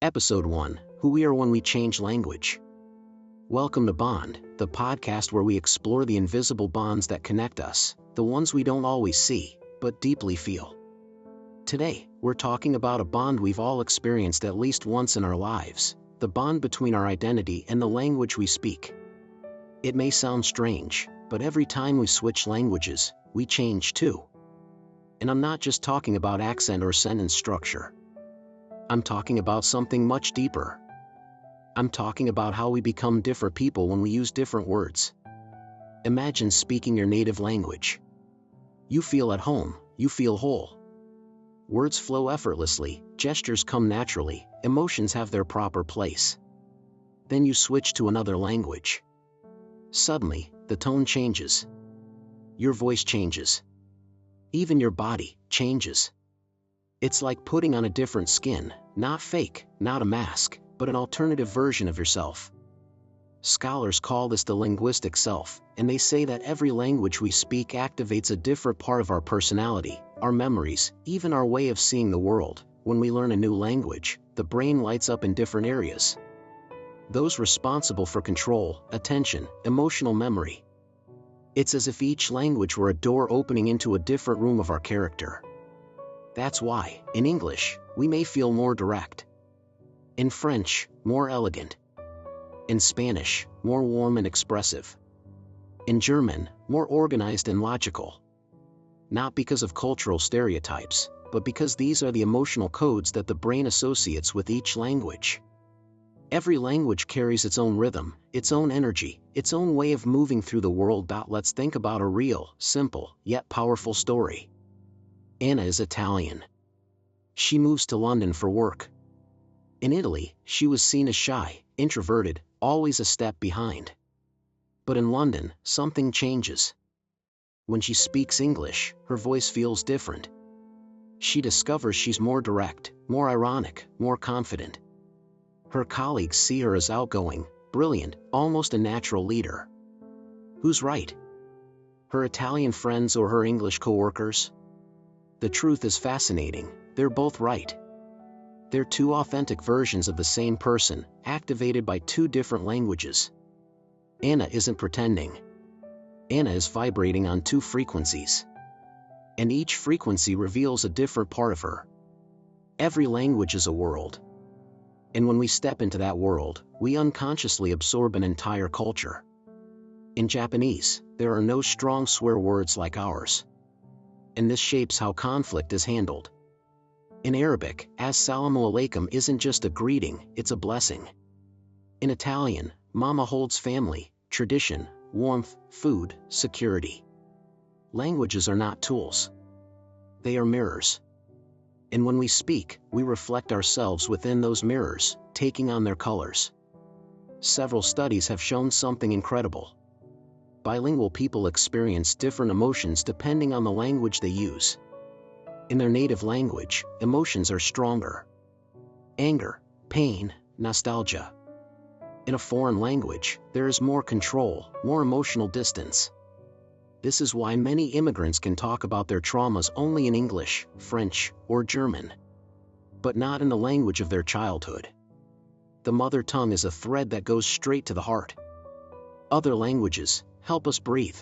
Episode 1: Who We Are When We Change Language. Welcome to Bond, the podcast where we explore the invisible bonds that connect us, the ones we don't always see, but deeply feel. Today, we're talking about a bond we've all experienced at least once in our lives, the bond between our identity and the language we speak. It may sound strange, but every time we switch languages, we change too. And I'm not just talking about accent or sentence structure. I'm talking about something much deeper. I'm talking about how we become different people when we use different words. Imagine speaking your native language. You feel at home, you feel whole. Words flow effortlessly, gestures come naturally, emotions have their proper place. Then you switch to another language. Suddenly, the tone changes. Your voice changes. Even your body changes. It's like putting on a different skin, not fake, not a mask, but an alternative version of yourself. Scholars call this the linguistic self, and they say that every language we speak activates a different part of our personality, our memories, even our way of seeing the world. When we learn a new language, the brain lights up in different areas. Those responsible for control, attention, emotional memory. It's as if each language were a door opening into a different room of our character. That's why, in English, we may feel more direct. In French, more elegant. In Spanish, more warm and expressive. In German, more organized and logical. Not because of cultural stereotypes, but because these are the emotional codes that the brain associates with each language. Every language carries its own rhythm, its own energy, its own way of moving through the world. Let's think about a real, simple, yet powerful story. Anna is Italian. She moves to London for work. In Italy, she was seen as shy, introverted, always a step behind. But in London, something changes. When she speaks English, her voice feels different. She discovers she's more direct, more ironic, more confident. Her colleagues see her as outgoing, brilliant, almost a natural leader. Who's right? Her Italian friends or her English coworkers? The truth is fascinating, they're both right. They're two authentic versions of the same person, activated by two different languages. Anna isn't pretending. Anna is vibrating on two frequencies. And each frequency reveals a different part of her. Every language is a world. And when we step into that world, we unconsciously absorb an entire culture. In Japanese, there are no strong swear words like ours. And this shapes how conflict is handled. In Arabic, Assalamu alaikum isn't just a greeting, it's a blessing. In Italian, Mama holds family, tradition, warmth, food, security. Languages are not tools. They are mirrors. And when we speak, we reflect ourselves within those mirrors, taking on their colors. Several studies have shown something incredible. Bilingual people experience different emotions depending on the language they use. In their native language, emotions are stronger. Anger, pain, nostalgia. In a foreign language, there is more control, more emotional distance. This is why many immigrants can talk about their traumas only in English, French, or German. But not in the language of their childhood. The mother tongue is a thread that goes straight to the heart. Other languages help us breathe.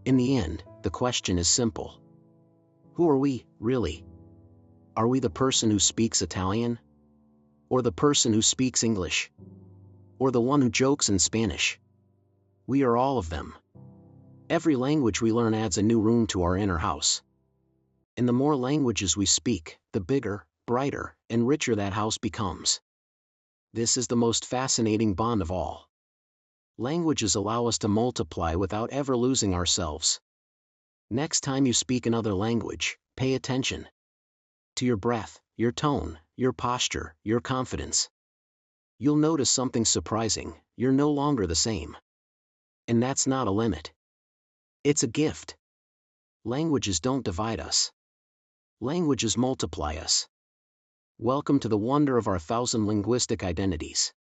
In the end, the question is simple. Who are we, really? Are we the person who speaks Italian? Or the person who speaks English? Or the one who jokes in Spanish? We are all of them. Every language we learn adds a new room to our inner house. And the more languages we speak, the bigger, brighter, and richer that house becomes. This is the most fascinating bond of all. Languages allow us to multiply without ever losing ourselves. Next time you speak another language, pay attention to your breath, your tone, your posture, your confidence. You'll notice something surprising: you're no longer the same. And that's not a limit. It's a gift. Languages don't divide us. Languages multiply us. Welcome to the wonder of our 1,000 linguistic identities.